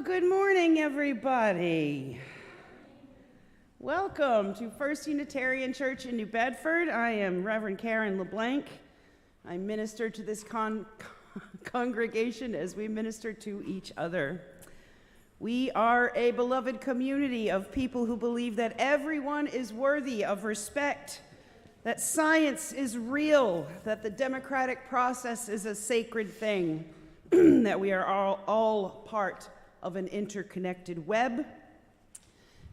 Well, good morning, everybody. Welcome to First Unitarian Church in New Bedford. I am Reverend Karen LeBlanc. I minister to this congregation as we minister to each other. We are a beloved community of people who believe that everyone is worthy of respect, that science is real, that the democratic process is a sacred thing, that we are all part of an interconnected web,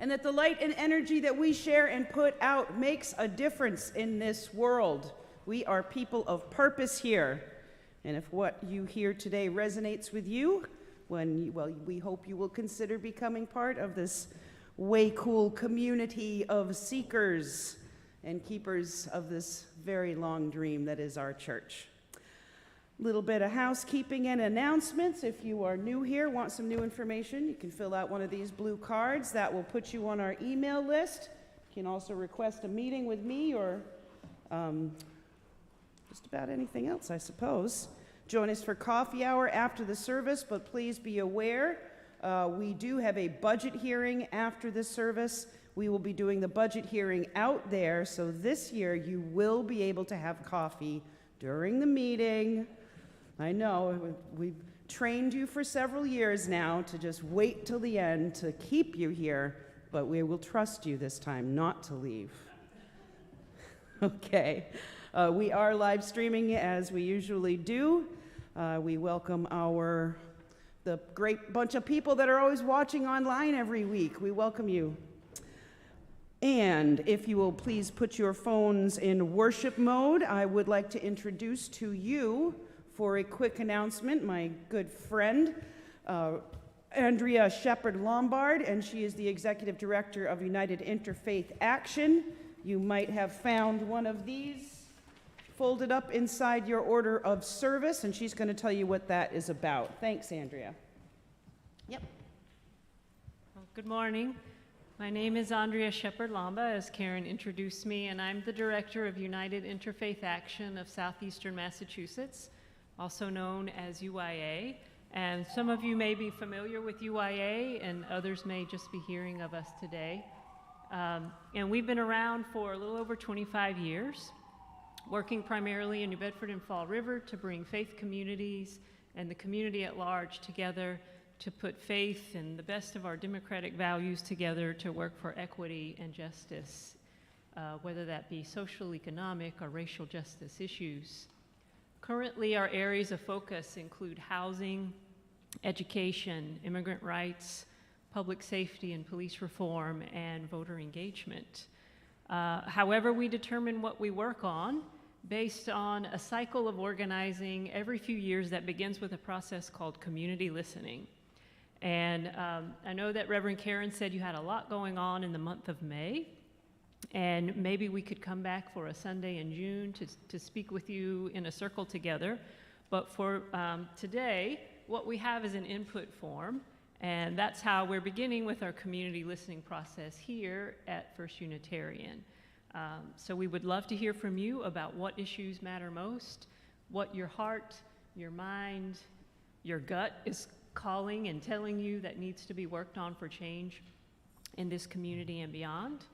and that the light and energy that we share and put out makes a difference in this world. We are people of purpose here, and if what you hear today resonates with you, we hope you will consider becoming part of this way cool community of seekers and keepers of this very long dream that is our church. Little bit of housekeeping and announcements. If you are new here, want some new information, you can fill out one of these blue cards. That will put you on our email list. You can also request a meeting with me or just about anything else, I suppose. Join us for coffee hour after the service, but please be aware, we do have a budget hearing after the service. We will be doing the budget hearing out there, so this year you will be able to have coffee during the meeting. I know, we've trained you for several years now to just wait till the end to keep you here, but we will trust you this time not to leave. Okay, we are live streaming as we usually do. We welcome the great bunch of people that are always watching online every week. We welcome you. And if you will please put your phones in worship mode, I would like to introduce to you, for a quick announcement, my good friend, Andrea Shepard-Lombard, and she is the Executive Director of United Interfaith Action. You might have found one of these folded up inside your order of service, and she's going to tell you what that is about. Thanks, Andrea. Yep. Well, good morning. My name is Andrea Shepard-Lombard, as Karen introduced me, and I'm the Director of United Interfaith Action of Southeastern Massachusetts, also known as UIA. And some of you may be familiar with UIA, and others may just be hearing of us today. And we've been around for a little over 25 years, working primarily in New Bedford and Fall River to bring faith communities and the community at large together to put faith and the best of our democratic values together to work for equity and justice, whether that be social, economic, or racial justice issues. Currently, our areas of focus include housing, education, immigrant rights, public safety and police reform, and voter engagement. However, we determine what we work on based on a cycle of organizing every few years that begins with a process called community listening. And I know that Reverend Karen said you had a lot going on in the month of May, and maybe we could come back for a Sunday in June to speak with you in a circle together. But for today, what we have is an input form, and that's how we're beginning with our community listening process here at First Unitarian. So we would love to hear from you about what issues matter most, what your heart, your mind, your gut is calling and telling you that needs to be worked on for change in this community and beyond.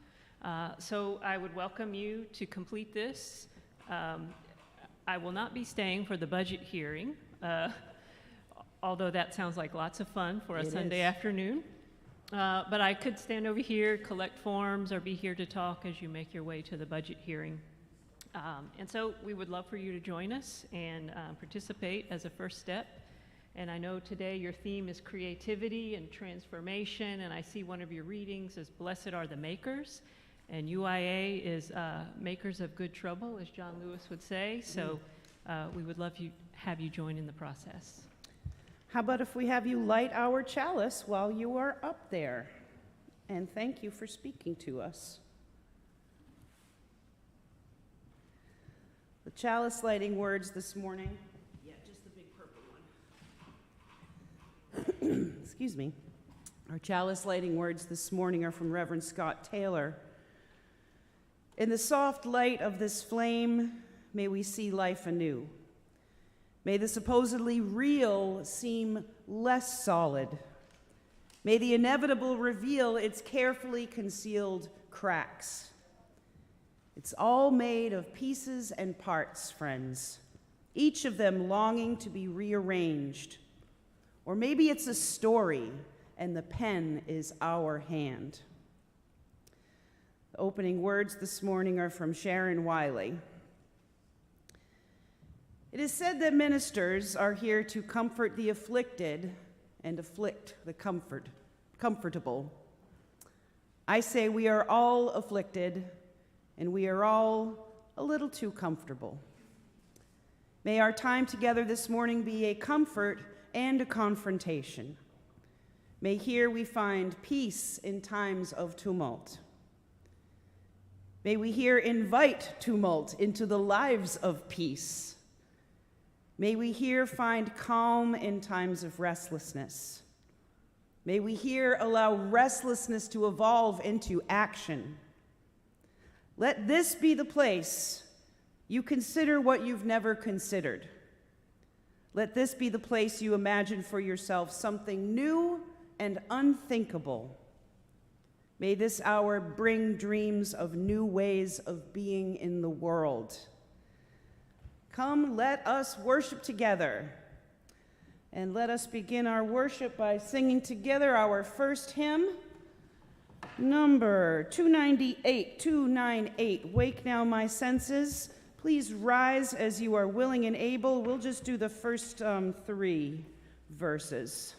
So I would welcome you to complete this. I will not be staying for the budget hearing, although that sounds like lots of fun for a Sunday afternoon. But I could stand over here, collect forms, or be here to talk as you make your way to the budget hearing. And so we would love for you to join us and participate as a first step. And I know today your theme is creativity and transformation, and I see one of your readings is Blessed are the Makers, and UIA is Makers of Good Trouble, as John Lewis would say. So we would love to have you join in the process. How about if we have you light our chalice while you are up there? And thank you for speaking to us. The chalice lighting words this morning. Yeah, just the big purple one. Excuse me. Our chalice lighting words this morning are from Reverend Scott Taylor. In the soft light of this flame, may we see life anew. May the supposedly real seem less solid. May the inevitable reveal its carefully concealed cracks. It's all made of pieces and parts, friends. each of them longing to be rearranged. Or maybe it's a story, and the pen is our hand. The opening words this morning are from Sharon Wiley. It is said that ministers are here to comfort the afflicted and afflict the comfortable. I say we are all afflicted, and we are all a little too comfortable. May our time together this morning be a comfort and a confrontation. May here we find peace in times of tumult. May we here invite tumult into the lives of peace. May we here find calm in times of restlessness. May we here allow restlessness to evolve into action. Let this be the place you consider what you've never considered. Let this be the place you imagine for yourself something new and unthinkable. May this hour bring dreams of new ways of being in the world. Come, let us worship together. And let us begin our worship by singing together our first hymn, number 298, Wake Now My Senses. Please rise as you are willing and able. We'll just do the first 3 verses.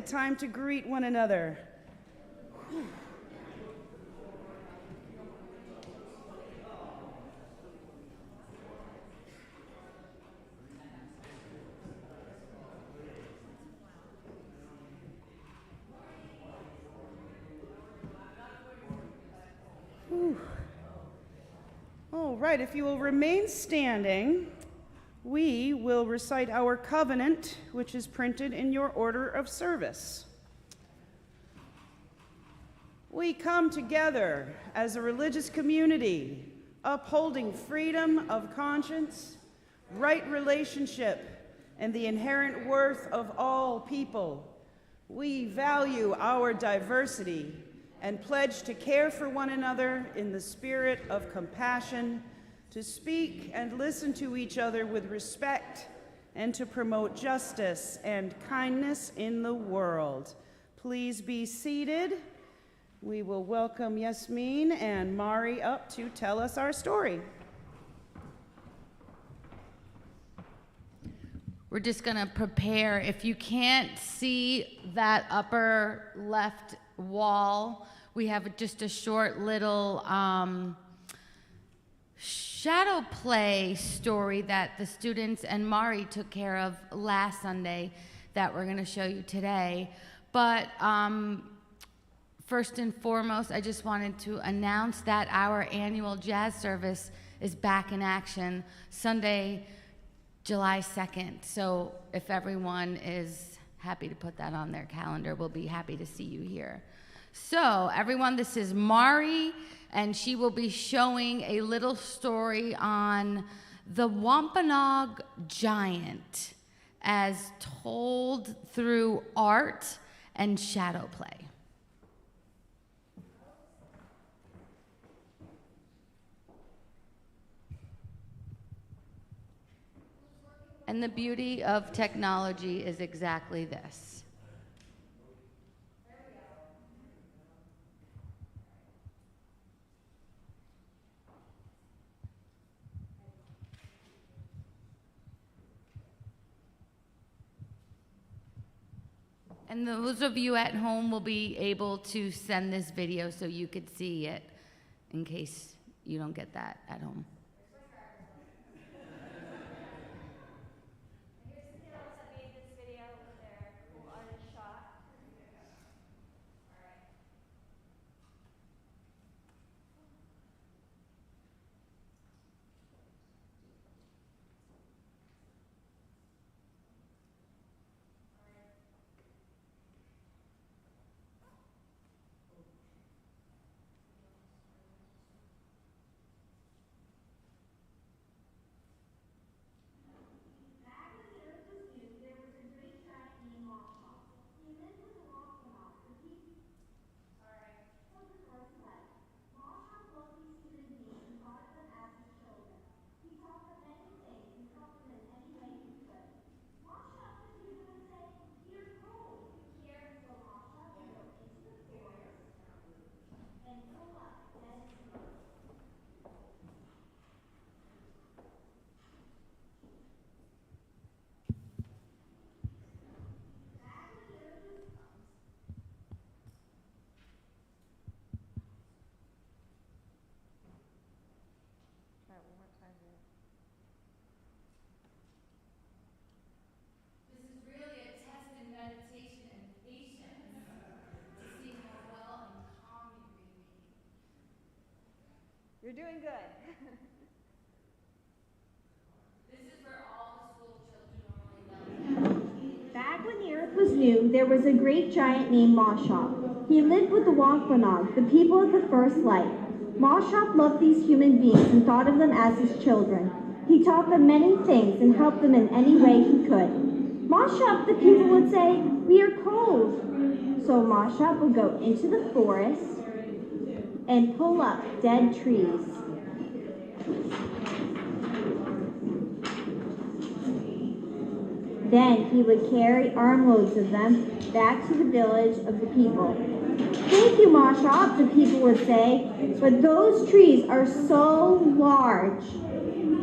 Time to greet one another. All right, if you will remain standing, we will recite our covenant, which is printed in your order of service. We come together as a religious community, upholding freedom of conscience, right relationship, and the inherent worth of all people. We value our diversity and pledge to care for one another in the spirit of compassion, to speak and listen to each other with respect, and to promote justice and kindness in the world. Please be seated. We will welcome Yasmin and Mari up to tell us our story. We're just gonna prepare. If you can't see that upper left wall, we have just a short little shadow play story that the students and Mari took care of last Sunday that we're gonna show you today. But first and foremost, I just wanted to announce that our annual jazz service is back in action Sunday, July 2nd. So if everyone is happy to put that on their calendar, we'll be happy to see you here. So everyone, this is Mari, and she will be showing a little story on the Wampanoag Giant as told through art and shadow play. And the beauty of technology is exactly this. And those of you at home will be able to send this video so you could see it in case you don't get that at home. You're doing good. This is where all the school children normally go. Back when the earth was new, there was a great giant named Moshop. He lived with the Wampanoag, the people of the first light. Moshop loved these human beings and thought of them as his children. He taught them many things and helped them in any way he could. Moshop, the people would say, "We are cold." So Moshop would go into the forest and pull up dead trees. Then he would carry armloads of them back to the village of the people. "Thank you, Moshop," the people would say, "but those trees are so large.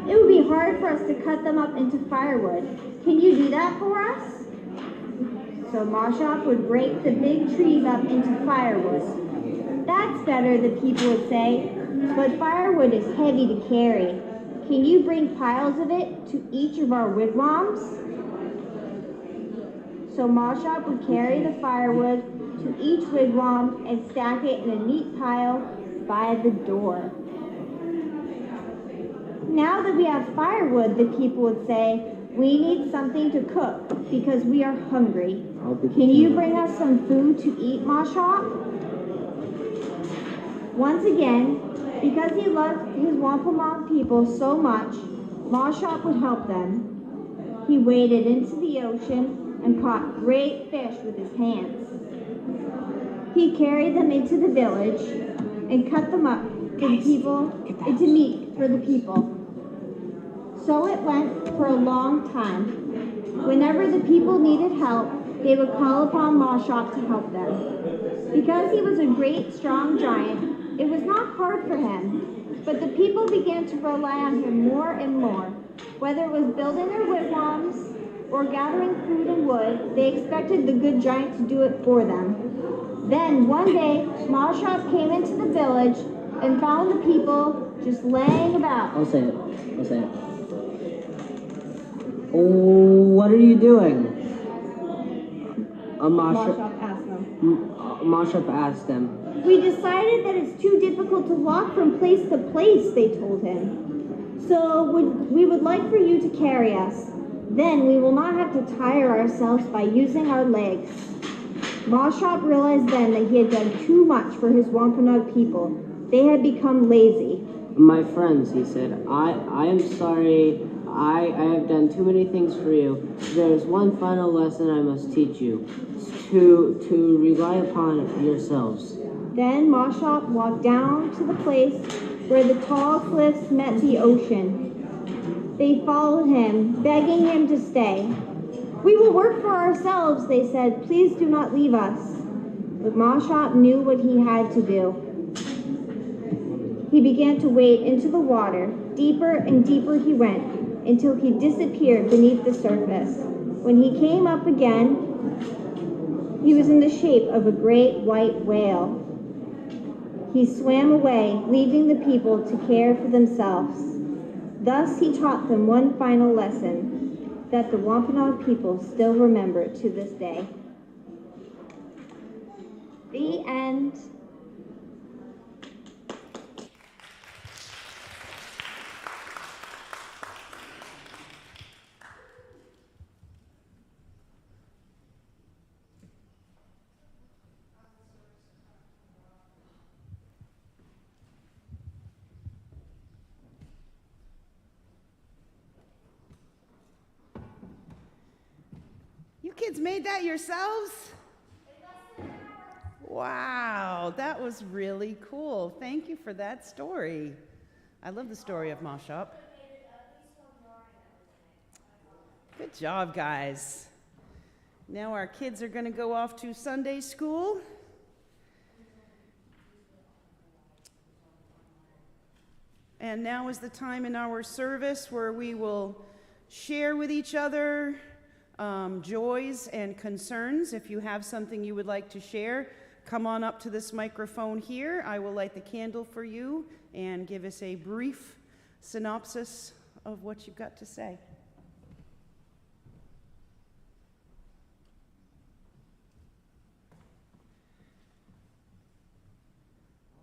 It would be hard for us to cut them up into firewood. Can you do that for us?" So Moshop would break the big trees up into firewood. "That's better," the people would say, "but firewood is heavy to carry. Can you bring piles of it to each of our wigwams?" So Moshop would carry the firewood to each wigwam and stack it in a neat pile by the door. "Now that we have firewood," the people would say, "we need something to cook because we are hungry. Can you bring us some food to eat, Moshop?" Once again, because he loved his Wampanoag people so much, Moshop would help them. He waded into the ocean and caught great fish with his hands. He carried them into the village and cut them up for the people into meat for the people. So it went for a long time. Whenever the people needed help, they would call upon Mashop to help them. Because he was a great, strong giant, it was not hard for him, but the people began to rely on him more and more. Whether it was building their wigwams or gathering food and wood, they expected the good giant to do it for them. Then, one day, Mashop came into the village and found the people just laying about. I'll say it. Oh, what are you doing? Mashop asked them. Mashop asked them. We decided that it's too difficult to walk from place to place, they told him. So we would like for you to carry us. Then we will not have to tire ourselves by using our legs. Mashop realized then that he had done too much for his Wampanoag people. They had become lazy. My friends, he said, I am sorry. I have done too many things for you. There's one final lesson I must teach you. To rely upon yourselves. Then Mashop walked down to the place where the tall cliffs met the ocean. They followed him, begging him to stay. We will work for ourselves, they said. Please do not leave us. But Mashop knew what he had to do. He began to wade into the water. Deeper and deeper he went, until he disappeared beneath the surface. When he came up again, he was in the shape of a great white whale. He swam away, leaving the people to care for themselves. Thus he taught them one final lesson that the Wampanoag people still remember to this day. The end. You kids made that yourselves? Wow, that was really cool. Thank you for that story. I love the story of Mashop. Good job, guys. Now our kids are going to go off to Sunday school. And now is the time in our service where we will share with each other joys and concerns. If you have something you would like to share, come on up to this microphone here. I will light the candle for you and give us a brief synopsis of what you've got to say.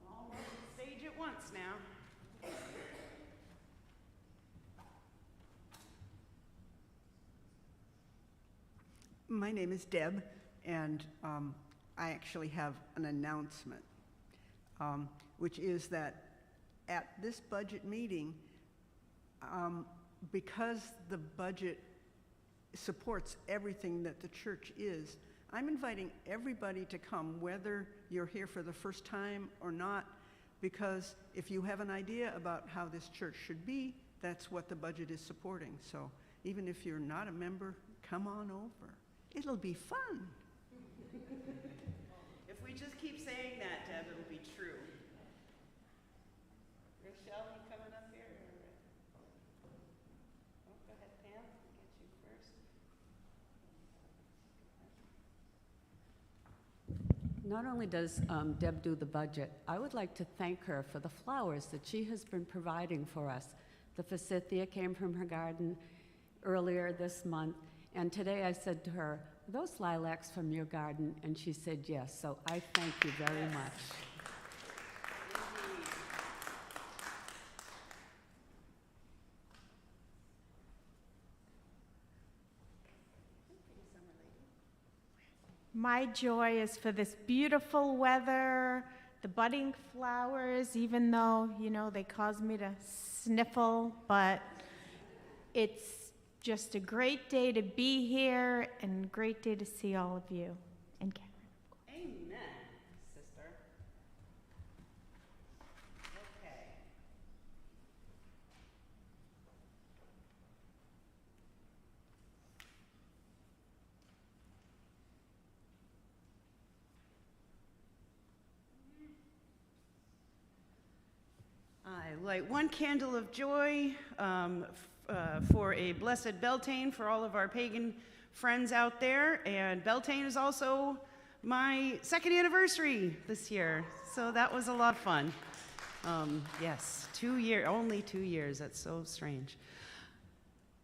All on the stage at once now. My name is Deb, and I actually have an announcement, which is that at this budget meeting, because the budget supports everything that the church is, I'm inviting everybody to come, whether you're here for the first time or not, because if you have an idea about how this church should be, that's what the budget is supporting. So even if you're not a member, come on over. It'll be fun. If we just keep saying that, Deb, it'll be true. Rochelle, you coming up here? Oh, go ahead, Pam. I'll get you first. Not only does Deb do the budget, I would like to thank her for the flowers that she has been providing for us. The forsythia came from her garden earlier this month, and today I said to her, "Are those lilacs from your garden?" And she said yes, so I thank you very much. My joy is for this beautiful weather, the budding flowers, even though, they cause me to sniffle, but it's just a great day to be here and a great day to see all of you. And Karen. Amen, sister. Okay. light one candle of joy for a blessed Beltane for all of our pagan friends out there. And Beltane is also my 2nd anniversary this year, so that was a lot of fun. Yes, only 2 years, that's so strange.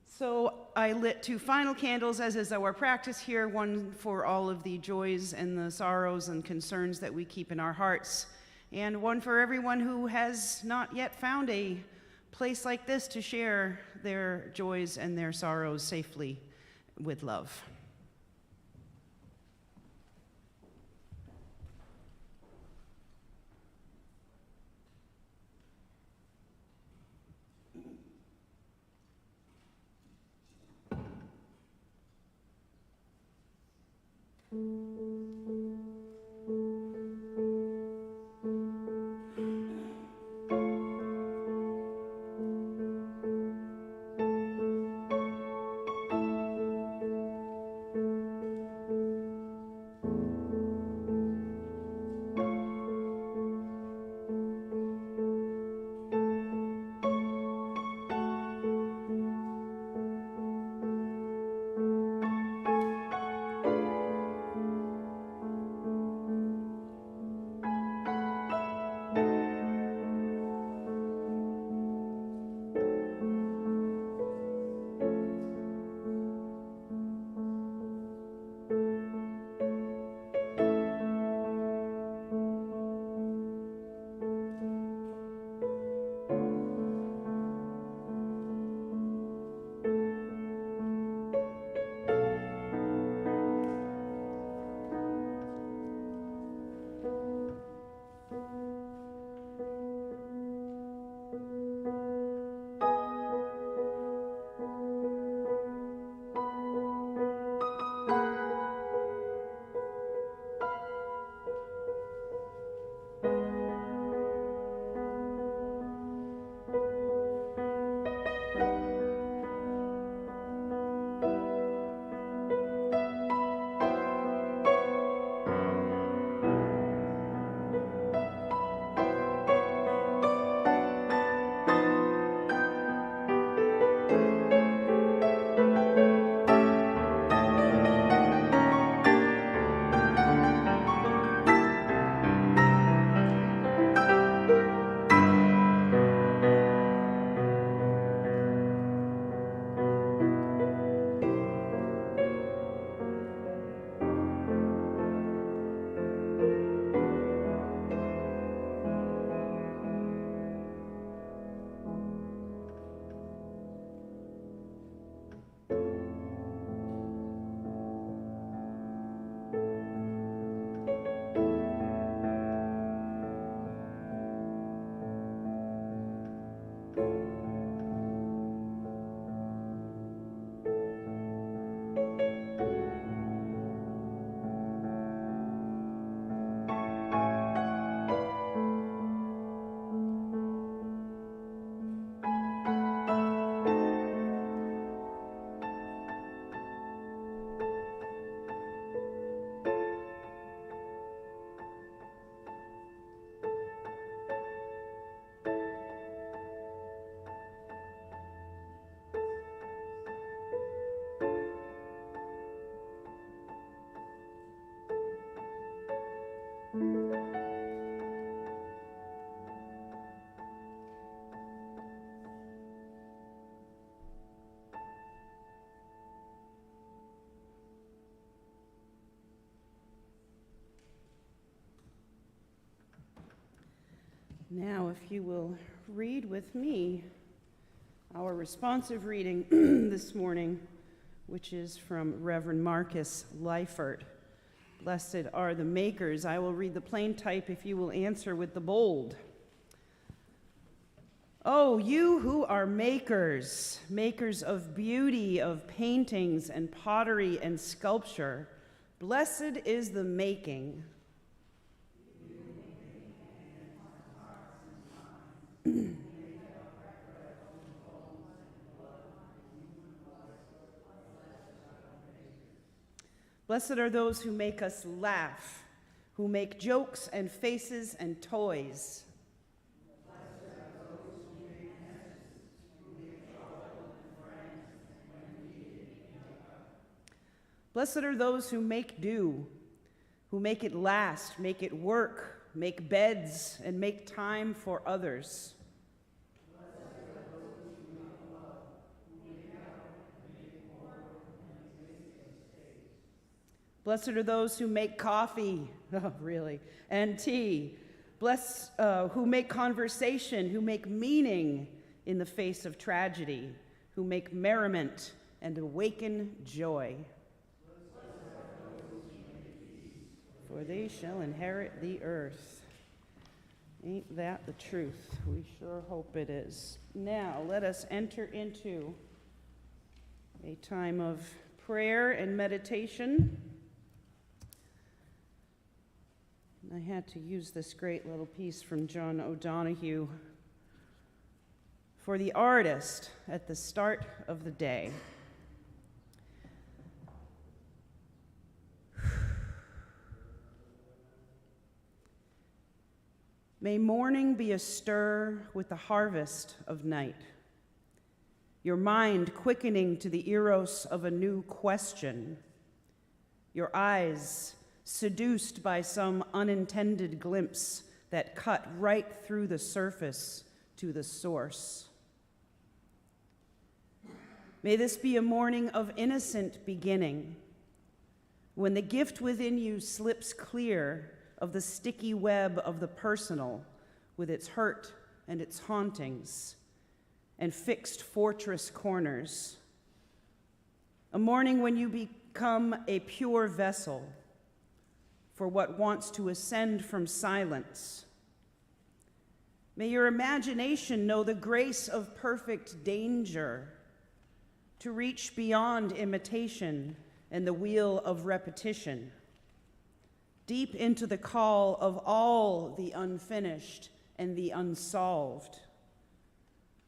So I lit 2 final candles, as is our practice here, one for all of the joys and the sorrows and concerns that we keep in our hearts, and one for everyone who has not yet found a place like this to share their joys and their sorrows safely with love. Now, if you will read with me our responsive reading this morning, which is from Reverend Marcus Leifert. Blessed are the makers. I will read the plain type if you will answer with the bold. Oh, you who are makers, makers of beauty, of paintings and pottery and sculpture, blessed is the making. Blessed are those who make us laugh, who make jokes and faces and toys. Blessed are those who Blessed are those who make do, who make it last, make it work, make beds, and make time for others. Blessed are those who make coffee, oh, really, and tea. Who make conversation, who make meaning in the face of tragedy, who make merriment and awaken joy. For they shall inherit the earth. Ain't that the truth? We sure hope it is. Now, let us enter into a time of prayer and meditation. I had to use this great little piece from John O'Donohue. For the artist at the start of the day. May morning be astir with the harvest of night, your mind quickening to the eros of a new question, your eyes seduced by some unintended glimpse that cut right through the surface to the source. May this be a morning of innocent beginning, when the gift within you slips clear of the sticky web of the personal with its hurt and its hauntings and fixed fortress corners. A morning when you become a pure vessel for what wants to ascend from silence. May your imagination know the grace of perfect danger, to reach beyond imitation and the wheel of repetition, deep into the call of all the unfinished and the unsolved,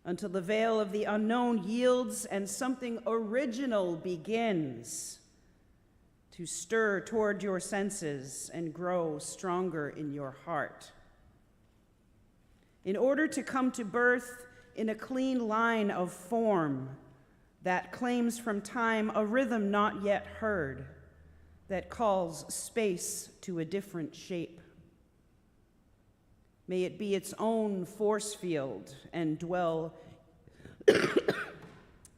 until the veil of the unknown yields and something original begins to stir toward your senses and grow stronger in your heart. In order to come to birth in a clean line of form that claims from time a rhythm not yet heard, that calls space to a different shape. May it be its own force field and dwell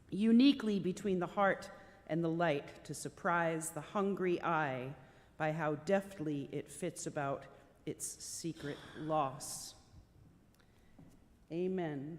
uniquely between the heart and the light to surprise the hungry eye by how deftly it fits about its secret loss. Amen.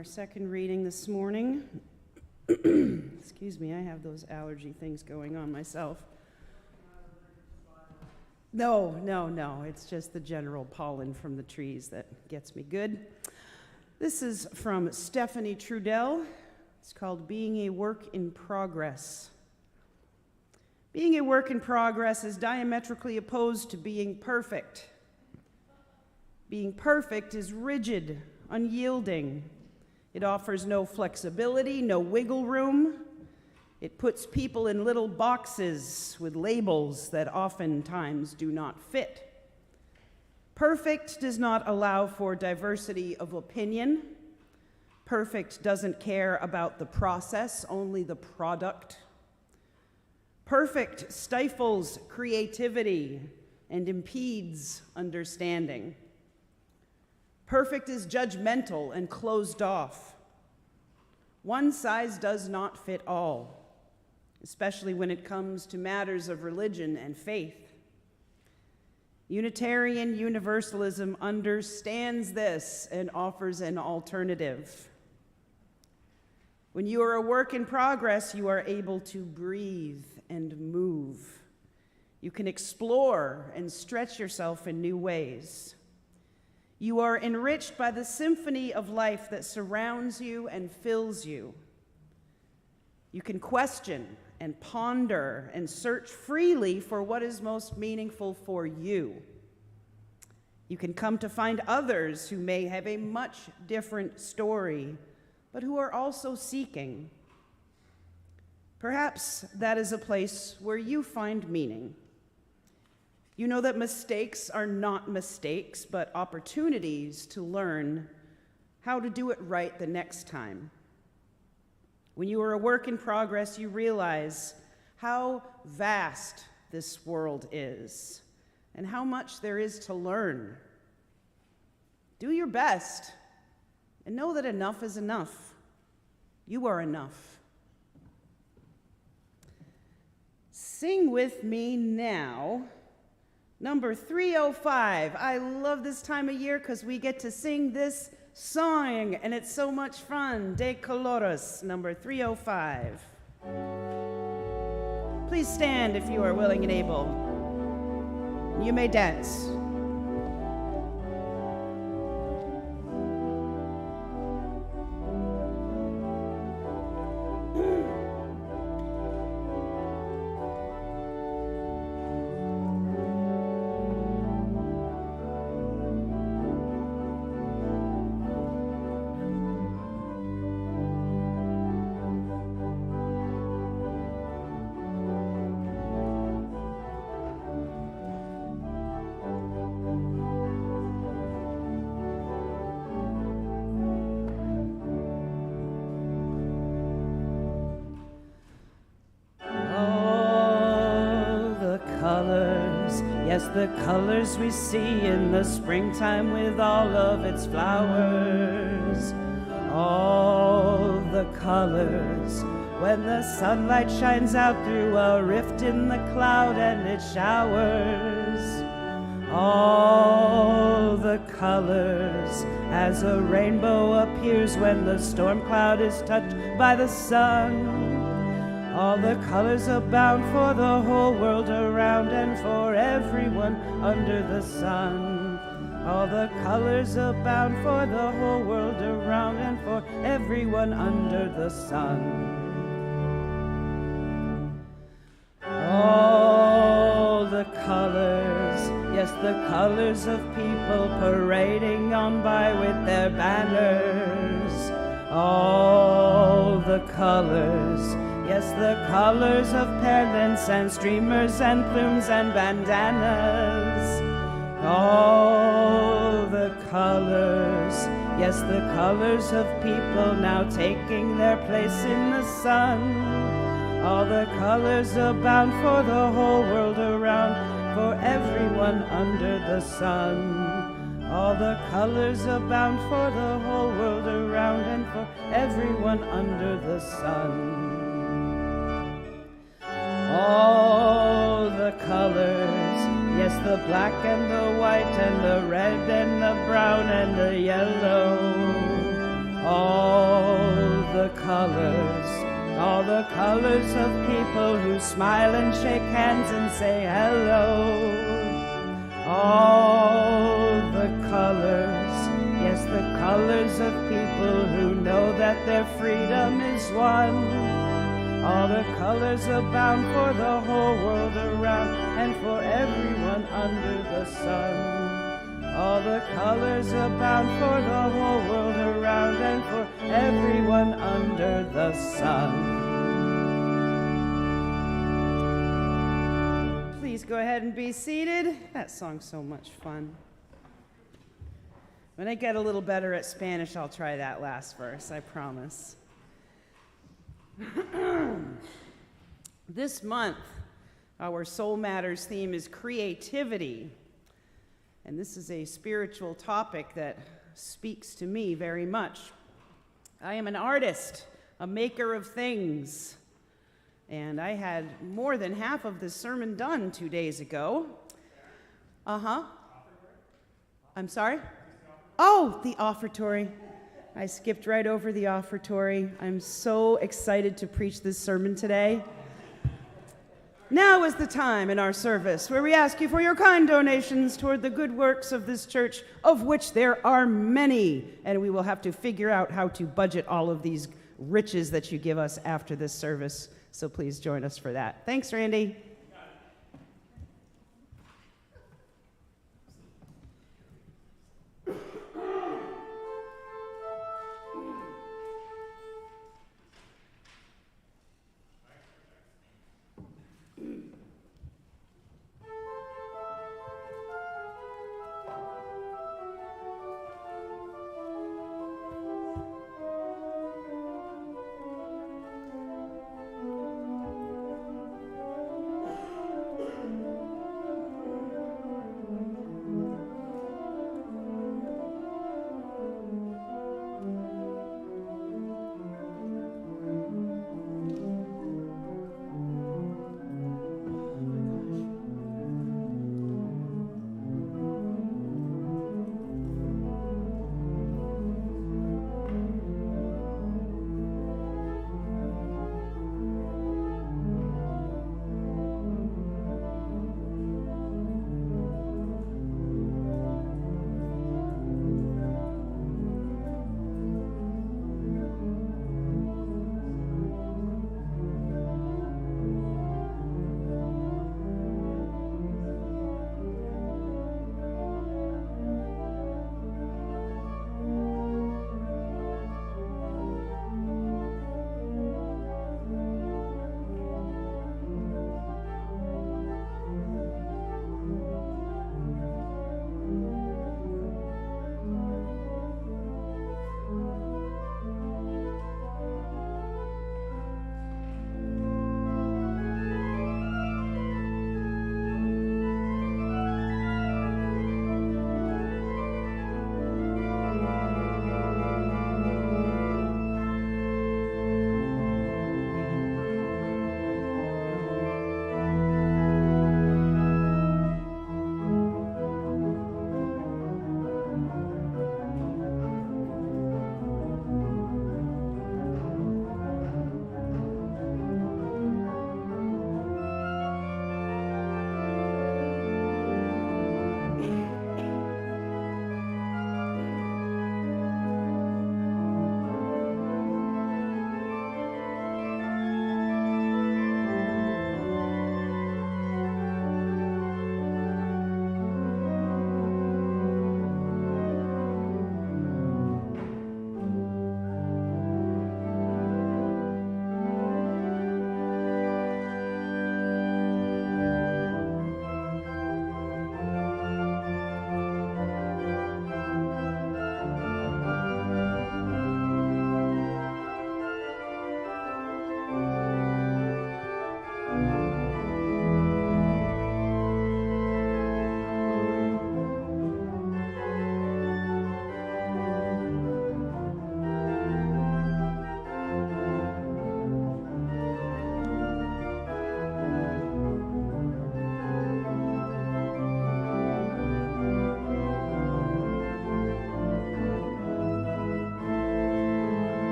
our second reading this morning. Excuse me, I have those allergy things going on myself. No, it's just the general pollen from the trees that gets me good. This is from Stephanie Trudell. It's called Being a Work in Progress. Being a work in progress is diametrically opposed to being perfect. Being perfect is rigid, unyielding. It offers no flexibility, no wiggle room. It puts people in little boxes with labels that oftentimes do not fit. Perfect does not allow for diversity of opinion. Perfect doesn't care about the process, only the product. Perfect stifles creativity and impedes understanding. Perfect is judgmental and closed off. One size does not fit all, especially when it comes to matters of religion and faith. Unitarian Universalism understands this and offers an alternative. When you are a work in progress, you are able to breathe and move. You can explore and stretch yourself in new ways. You are enriched by the symphony of life that surrounds you and fills you. You can question and ponder and search freely for what is most meaningful for you. You can come to find others who may have a much different story, but who are also seeking. Perhaps that is a place where you find meaning. You know that mistakes are not mistakes, but opportunities to learn how to do it right the next time. When you are a work in progress, you realize how vast this world is and how much there is to learn. Do your best and know that enough is enough. You are enough. Sing with me now. Number 305. I love this time of year because we get to sing this song, and it's so much fun. De Colores, number 305. Please stand if you are willing and able. You may dance. Yes, the colors we see in the springtime with all of its flowers. All the colors when the sunlight shines out through a rift in the cloud and it showers. All the colors as a rainbow appears when the storm cloud is touched by the sun. All the colors abound for the whole world around and for everyone under the sun. All the colors abound for the whole world around and for everyone under the sun. All the colors, yes, the colors of people parading on by with their banners. All the colors, yes, the colors of pendants and streamers and plumes and bandanas. All the colors, yes, the colors of people now taking their place in the sun. All the colors abound for the whole world around, for everyone under the sun. All the colors abound for the whole world around and for everyone under the sun. All the colors, yes, the black and the white and the red and the brown and the yellow. all the colors of people who smile and shake hands and say hello. All the colors, yes, the colors of people who know that their freedom is won. All the colors abound for the whole world around and for everyone under the sun. All the colors abound for the whole world around and for everyone under the sun. Please go ahead and be seated. That song's so much fun. When I get a little better at Spanish, I'll try that last verse, I promise. This month, our Soul Matters theme is creativity. And this is a spiritual topic that speaks to me very much. I am an artist, a maker of things. And I had more than half of this sermon done 2 days ago. I'm sorry? Oh, the offertory. I skipped right over the offertory. I'm so excited to preach this sermon today. Now is the time in our service where we ask you for your kind donations toward the good works of this church, of which there are many, and we will have to figure out how to budget all of these riches that you give us after this service, so please join us for that. Thanks, Randy.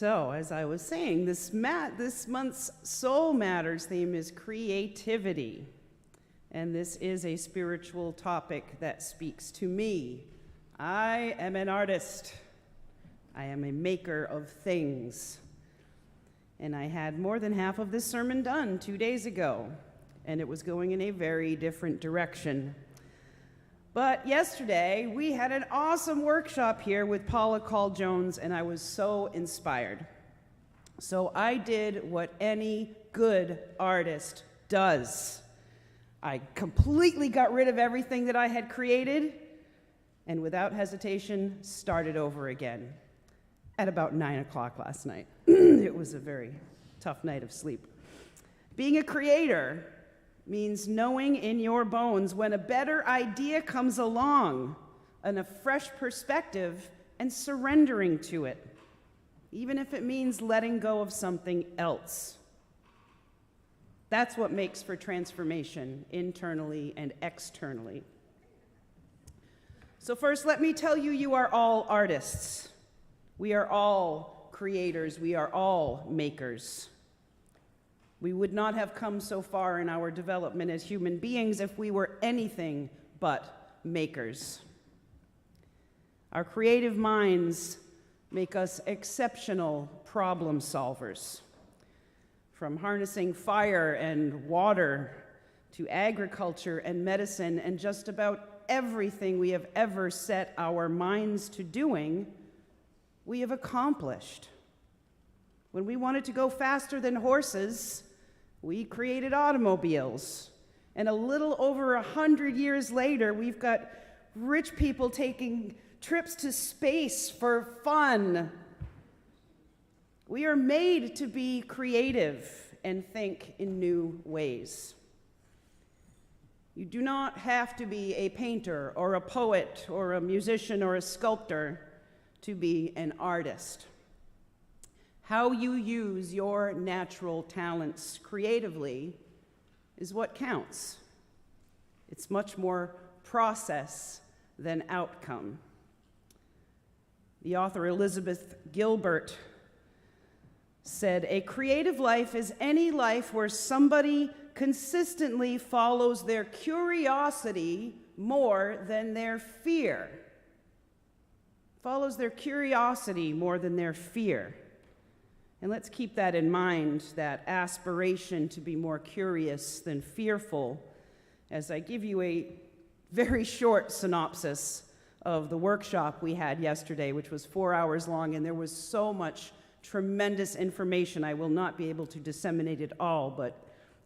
So, as I was saying, this month's Soul Matters theme is creativity. And this is a spiritual topic that speaks to me. I am an artist. I am a maker of things. And I had more than half of this sermon done 2 days ago, and it was going in a very different direction. But yesterday, we had an awesome workshop here with Paula Call-Jones, and I was so inspired. So I did what any good artist does. I completely got rid of everything that I had created, and without hesitation, started over again at about 9 o'clock last night. It was a very tough night of sleep. Being a creator means knowing in your bones when a better idea comes along and a fresh perspective and surrendering to it, even if it means letting go of something else. That's what makes for transformation internally and externally. So first, let me tell you, you are all artists. We are all creators. We are all makers. We would not have come so far in our development as human beings if we were anything but makers. Our creative minds make us exceptional problem solvers. From harnessing fire and water to agriculture and medicine and just about everything we have ever set our minds to doing, we have accomplished. When we wanted to go faster than horses, we created automobiles. And a little over 100 years later, we've got rich people taking trips to space for fun. We are made to be creative and think in new ways. You do not have to be a painter or a poet or a musician or a sculptor to be an artist. How you use your natural talents creatively is what counts. It's much more process than outcome. The author Elizabeth Gilbert said, "A creative life is any life where somebody consistently follows their curiosity more than their fear." Follows their curiosity more than their fear. And let's keep that in mind, that aspiration to be more curious than fearful, as I give you a very short synopsis of the workshop we had yesterday, which was 4 hours long, and there was so much tremendous information. I will not be able to disseminate it all, but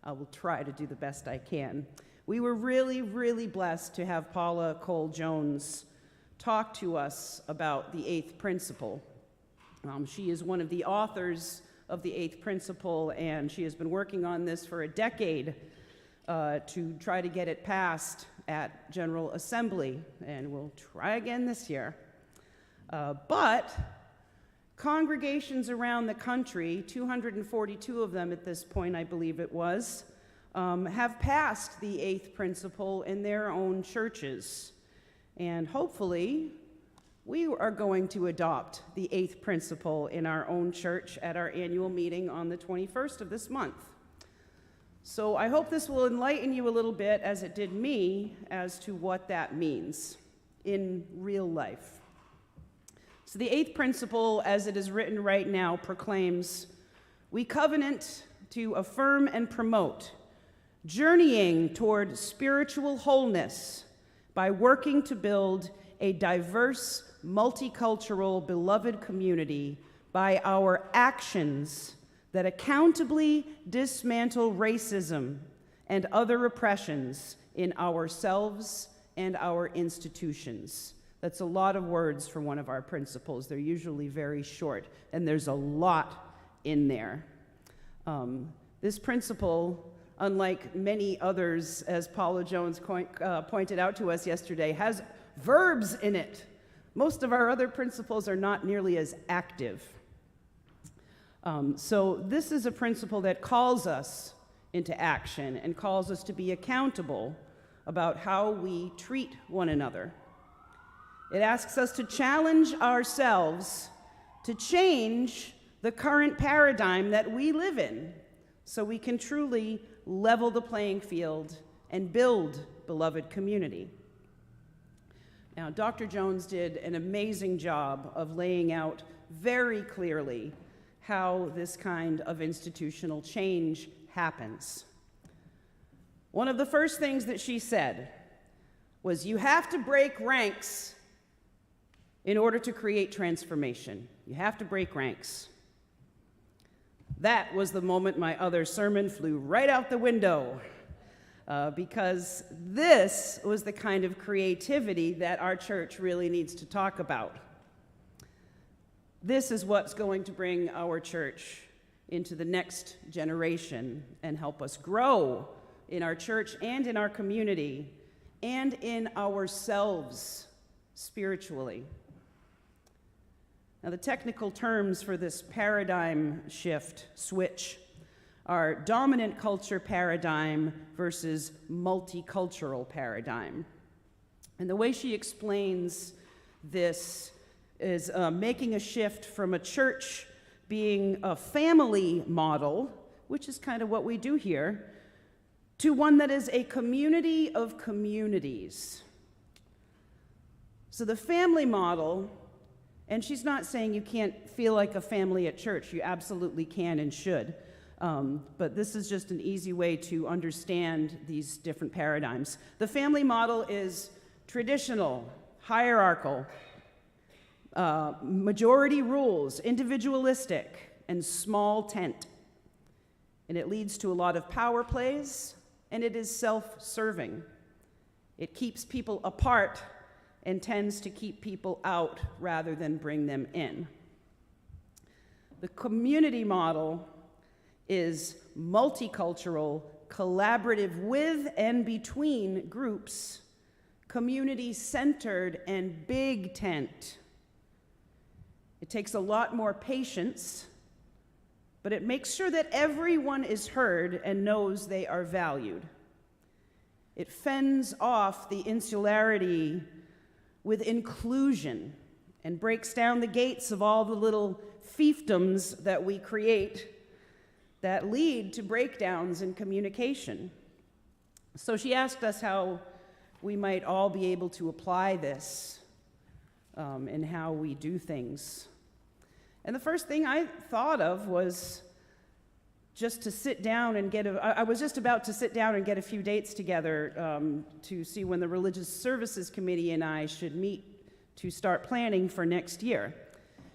I will try to do the best I can. We were really, really blessed to have Paula Cole-Jones talk to us about the eighth principle. She is one of the authors of the eighth principle, and she has been working on this for a decade to try to get it passed at General Assembly, and we'll try again this year. But congregations around the country, 242 of them at this point, I believe it was, have passed the eighth principle in their own churches. And hopefully, we are going to adopt the eighth principle in our own church at our annual meeting on the 21st of this month. So I hope this will enlighten you a little bit, as it did me, as to what that means in real life. So the eighth principle, as it is written right now, proclaims, "We covenant to affirm and promote, journeying toward spiritual wholeness by working to build a diverse, multicultural, beloved community by our actions that accountably dismantle racism and other oppressions in ourselves and our institutions." That's a lot of words for one of our principles. They're usually very short, and there's a lot in there. This principle, unlike many others, as Paula Jones pointed out to us yesterday, has verbs in it. Most of our other principles are not nearly as active. So this is a principle that calls us into action and calls us to be accountable about how we treat one another. It asks us to challenge ourselves to change the current paradigm that we live in so we can truly level the playing field and build beloved community. Now, Dr. Jones did an amazing job of laying out very clearly how this kind of institutional change happens. One of the first things that she said was, you have to break ranks in order to create transformation. You have to break ranks. That was the moment my other sermon flew right out the window, because this was the kind of creativity that our church really needs to talk about. This is what's going to bring our church into the next generation and help us grow in our church and in our community and in ourselves spiritually. Now, the technical terms for this paradigm shift, switch, are dominant culture paradigm versus multicultural paradigm. And the way she explains this is making a shift from a church being a family model, which is kind of what we do here, to one that is a community of communities. So the family model, and she's not saying you can't feel like a family at church. You absolutely can and should. But this is just an easy way to understand these different paradigms. The family model is traditional, hierarchical, majority rules, individualistic, and small tent. And it leads to a lot of power plays, and it is self-serving. It keeps people apart and tends to keep people out rather than bring them in. The community model is multicultural, collaborative with and between groups, community-centered, and big tent. It takes a lot more patience, but it makes sure that everyone is heard and knows they are valued. It fends off the insularity with inclusion and breaks down the gates of all the little fiefdoms that we create that lead to breakdowns in communication. So she asked us how we might all be able to apply this in how we do things. And the first thing I thought of was just to sit down and I was just about to sit down and get a few dates together to see when the Religious Services Committee and I should meet to start planning for next year.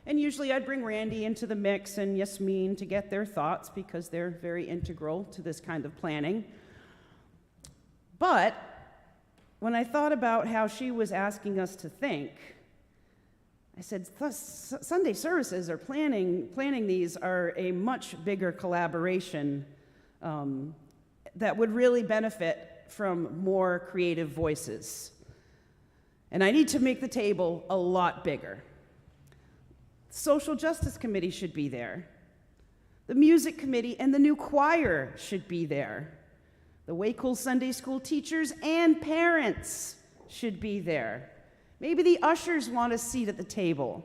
And usually I'd bring Randy into the mix and Yasmin to get their thoughts because they're very integral to this kind of planning. But when I thought about how she was asking us to think, I said, Sunday services are planning these are a much bigger collaboration that would really benefit from more creative voices. And I need to make the table a lot bigger. Social Justice Committee should be there. The Music Committee and the new choir should be there. The Waco Sunday School teachers and parents should be there. Maybe the ushers want a seat at the table.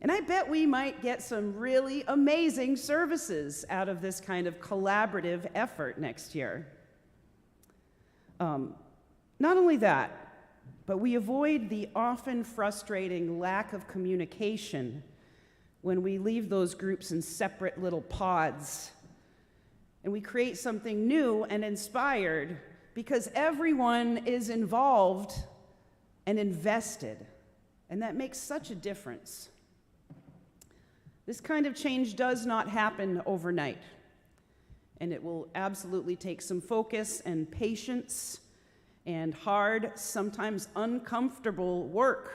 And I bet we might get some really amazing services out of this kind of collaborative effort next year. Not only that, but we avoid the often frustrating lack of communication when we leave those groups in separate little pods. And we create something new and inspired because everyone is involved and invested. And that makes such a difference. This kind of change does not happen overnight. And it will absolutely take some focus and patience and hard, sometimes uncomfortable work.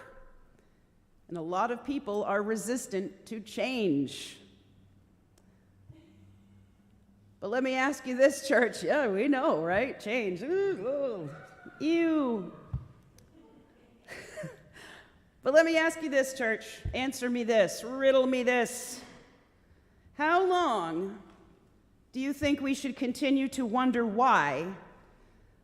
And a lot of people are resistant to change. But let me ask you this, church. Yeah, we know, right? Change. Ooh, ew. But let me ask you this, church. Answer me this. Riddle me this. How long do you think we should continue to wonder why,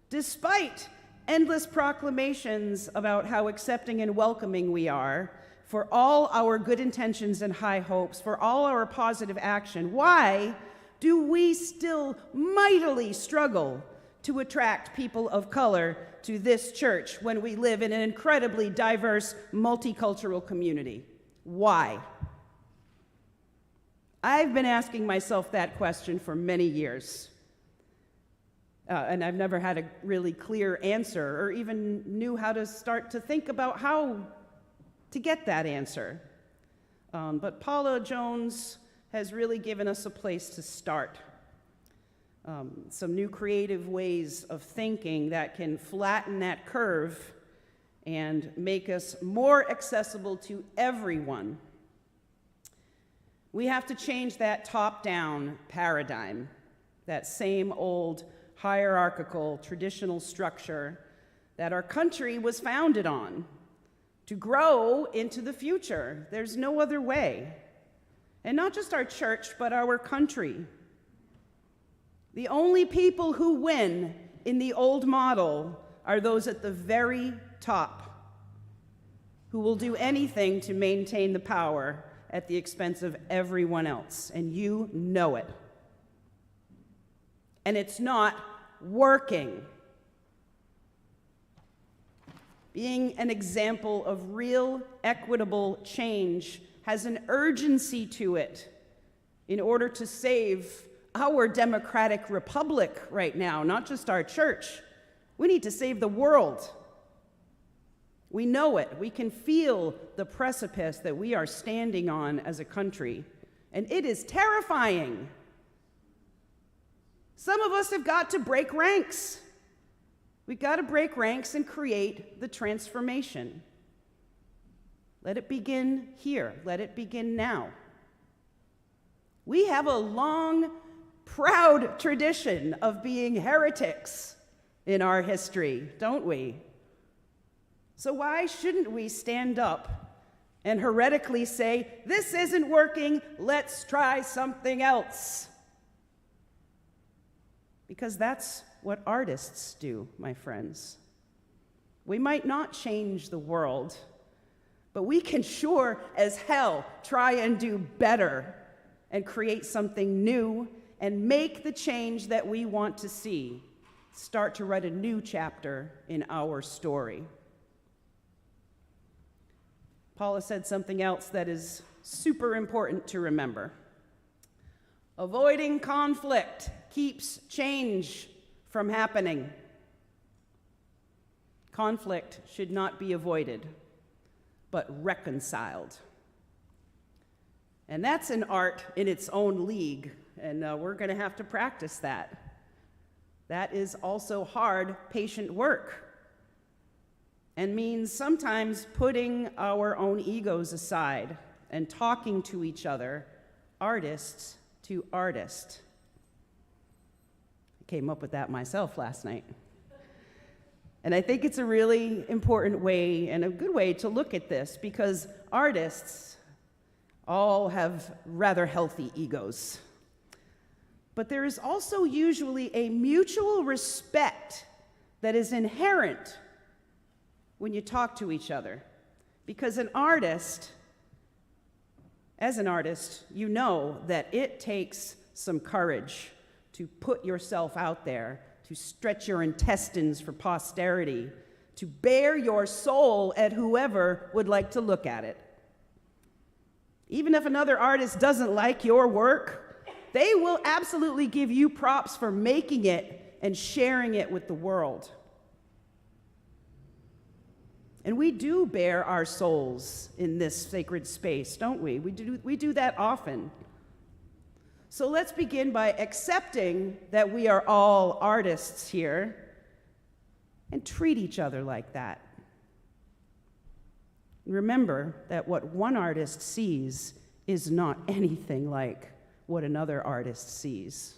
despite endless proclamations about how accepting and welcoming we are, for all our good intentions and high hopes, for all our positive action, why do we still mightily struggle to attract people of color to this church when we live in an incredibly diverse, multicultural community? Why? I've been asking myself that question for many years. And I've never had a really clear answer or even knew how to start to think about how to get that answer. But Paula Jones has really given us a place to start. Some new creative ways of thinking that can flatten that curve and make us more accessible to everyone. We have to change that top-down paradigm, that same old hierarchical, traditional structure that our country was founded on, to grow into the future. There's no other way. And not just our church, but our country. The only people who win in the old model are those at the very top, who will do anything to maintain the power at the expense of everyone else, and you know it. And it's not working. Being an example of real equitable change has an urgency to it in order to save our democratic republic right now, not just our church. We need to save the world. We know it. We can feel the precipice that we are standing on as a country, and it is terrifying. Some of us have got to break ranks. We've got to break ranks and create the transformation. Let it begin here. Let it begin now. We have a long, proud tradition of being heretics in our history, don't we? So why shouldn't we stand up and heretically say, this isn't working, let's try something else? Because that's what artists do, my friends. We might not change the world, but we can sure as hell try and do better and create something new and make the change that we want to see. Start to write a new chapter in our story. Paula said something else that is super important to remember. Avoiding conflict keeps change from happening. Conflict should not be avoided, but reconciled. And that's an art in its own league, and we're going to have to practice that. That is also hard, patient work, and means sometimes putting our own egos aside and talking to each other, artists to artist. I came up with that myself last night. And I think it's a really important way and a good way to look at this, because artists all have rather healthy egos. But there is also usually a mutual respect that is inherent when you talk to each other. Because as an artist, you know that it takes some courage to put yourself out there, to stretch your intestines for posterity, to bare your soul at whoever would like to look at it. Even if another artist doesn't like your work, they will absolutely give you props for making it and sharing it with the world. And we do bare our souls in this sacred space, don't we? We do that often. So let's begin by accepting that we are all artists here and treat each other like that. Remember that what one artist sees is not anything like what another artist sees.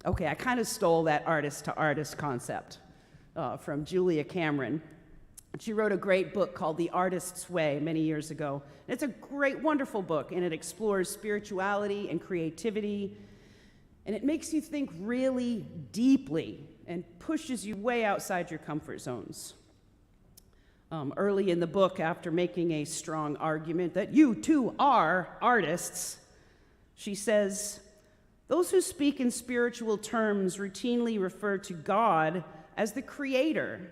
Okay, I kind of stole that artist to artist concept from Julia Cameron. She wrote a great book called The Artist's Way many years ago. And it's a great, wonderful book, and it explores spirituality and creativity, and it makes you think really deeply and pushes you way outside your comfort zones. Early in the book, after making a strong argument that you too are artists, she says, "Those who speak in spiritual terms routinely refer to God as the creator,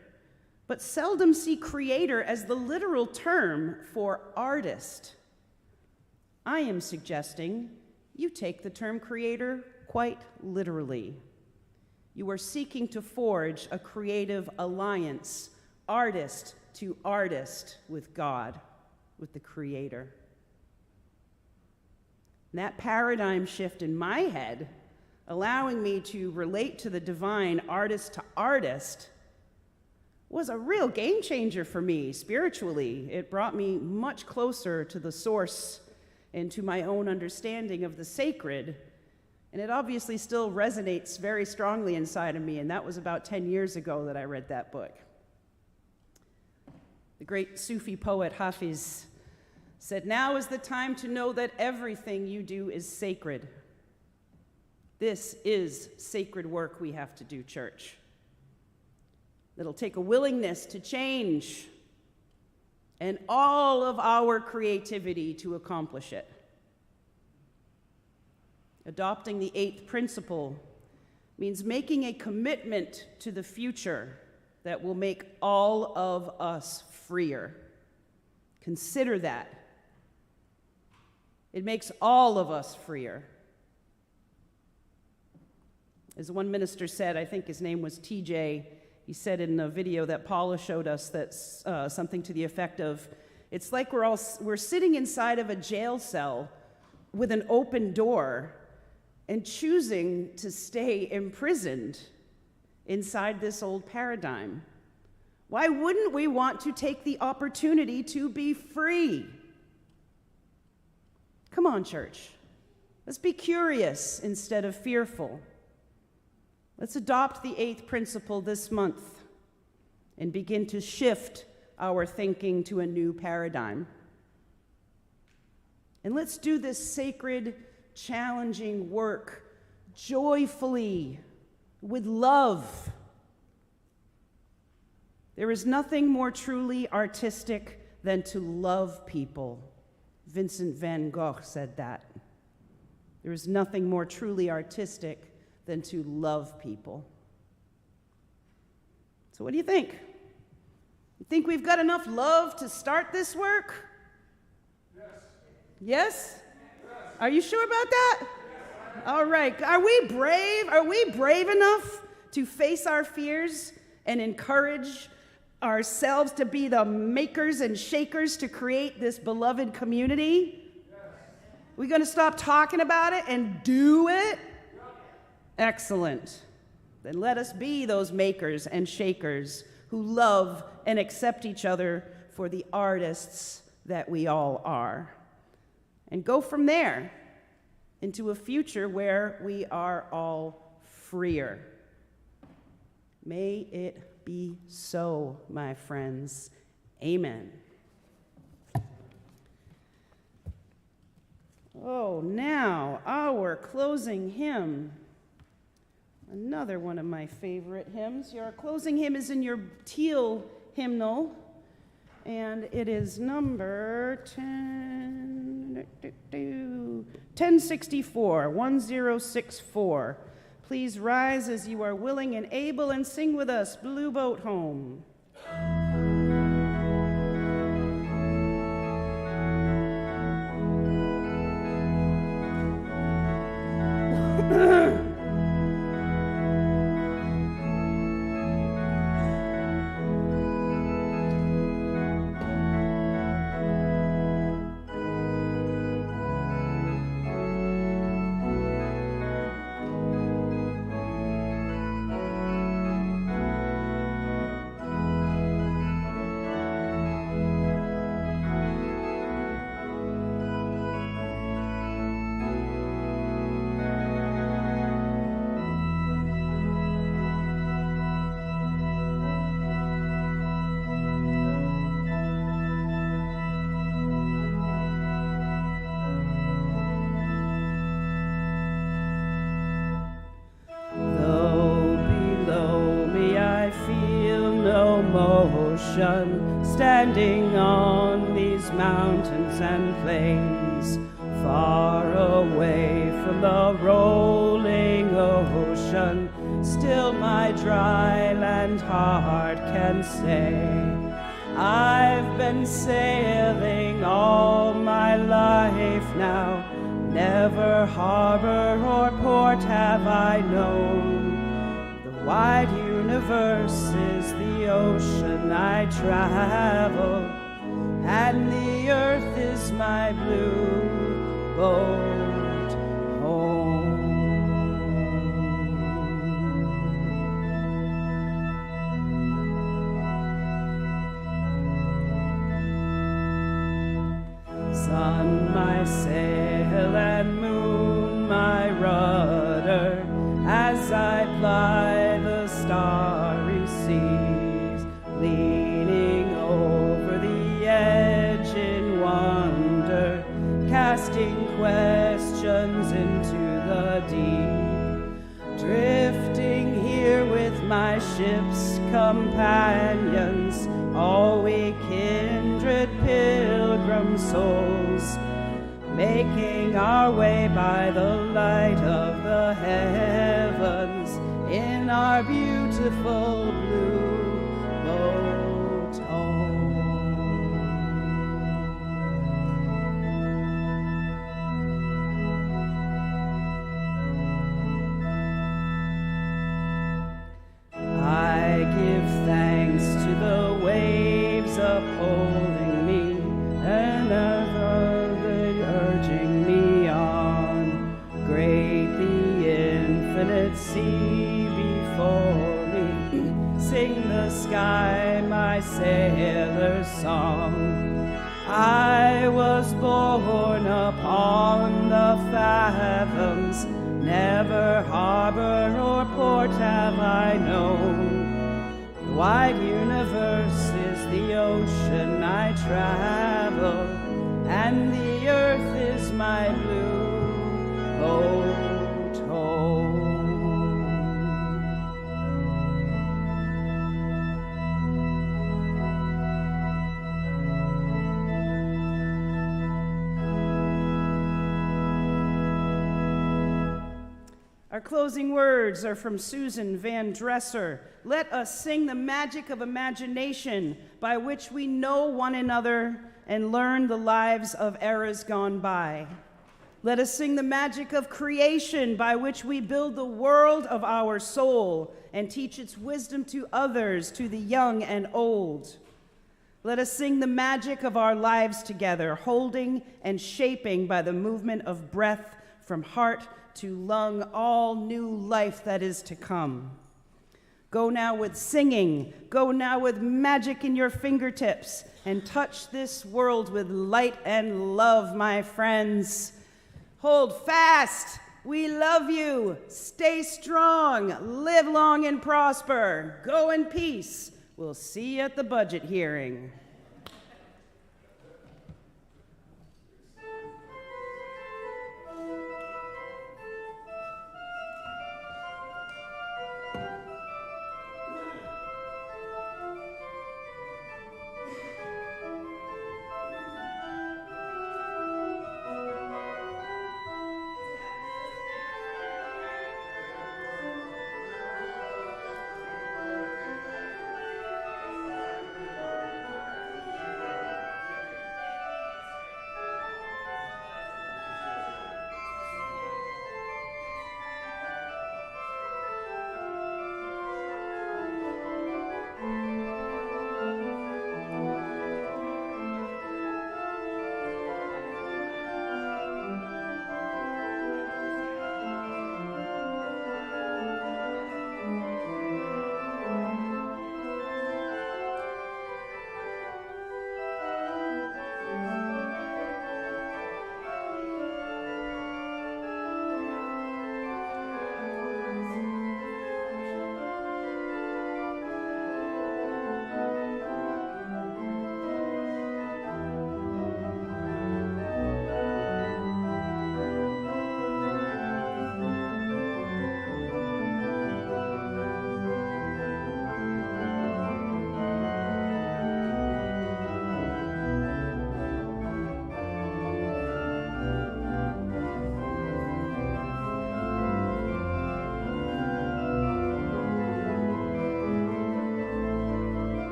but seldom see creator as the literal term for artist. I am suggesting you take the term creator quite literally. You are seeking to forge a creative alliance, artist to artist, with God, with the creator." And that paradigm shift in my head, allowing me to relate to the divine artist to artist, was a real game changer for me spiritually. It brought me much closer to the source and to my own understanding of the sacred. And it obviously still resonates very strongly inside of me, and that was about 10 years ago that I read that book. The great Sufi poet Hafiz said, "Now is the time to know that everything you do is sacred." This is sacred work we have to do, church. It'll take a willingness to change and all of our creativity to accomplish it. Adopting the 8th principle means making a commitment to the future that will make all of us freer. Consider that. It makes all of us freer. As one minister said, I think his name was TJ, he said in a video that Paula showed us that's something to the effect of, it's like we're sitting inside of a jail cell with an open door and choosing to stay imprisoned inside this old paradigm. Why wouldn't we want to take the opportunity to be free? Come on, church. Let's be curious instead of fearful. Let's adopt the 8th principle this month and begin to shift our thinking to a new paradigm. And let's do this sacred, challenging work joyfully, with love. There is nothing more truly artistic than to love people. Vincent van Gogh said that. There is nothing more truly artistic than to love people. So what do you think? You think we've got enough love to start this work? Yes? Yes. Are you sure about that? Yes. All right. Are we brave? Are we brave enough to face our fears and encourage ourselves to be the makers and shakers to create this beloved community? Yes. We're going to stop talking about it and do it? Excellent. Then let us be those makers and shakers who love and accept each other for the artists that we all are. And go from there into a future where we are all freer. May it be so, my friends. Amen. Oh, now our closing hymn. Another one of my favorite hymns. Your closing hymn is in your teal hymnal, and it is number 1064, 1064. Please rise as you are willing and able and sing with us, Blue Boat Home. ocean, standing on these mountains and plains, far away from the rolling ocean, still my dry land heart can say, I've been sailing all my life now, never harbor or port have I known. The wide universe is the ocean I travel, and the earth is my blue boat home. Sun, my sail, and moon, my rudder, as I ply the starry seas, leaning over the edge in wonder, casting questions into the deep, drifting here with my ship's companions, all we kindred pilgrim souls, making our way by the light of the heavens in our beautiful blue boat home. I give thanks to the waves upholding me and ever urging me on. Great the infinite sea before me, sing the sky my sailor's song. I was born upon the fathoms, never harbor or port have I known. The wide universe is the ocean I travel, and the earth is my blue boat home. Our closing words are from Susan Van Dresser. Let us sing the magic of imagination by which we know one another and learn the lives of eras gone by. Let us sing the magic of creation by which we build the world of our soul and teach its wisdom to others, to the young and old. Let us sing the magic of our lives together, holding and shaping by the movement of breath from heart to lung all new life that is to come. Go now with singing, go now with magic in your fingertips, and touch this world with light and love, my friends. Hold fast, we love you, stay strong, live long and prosper, go in peace. We'll see you at the budget hearing.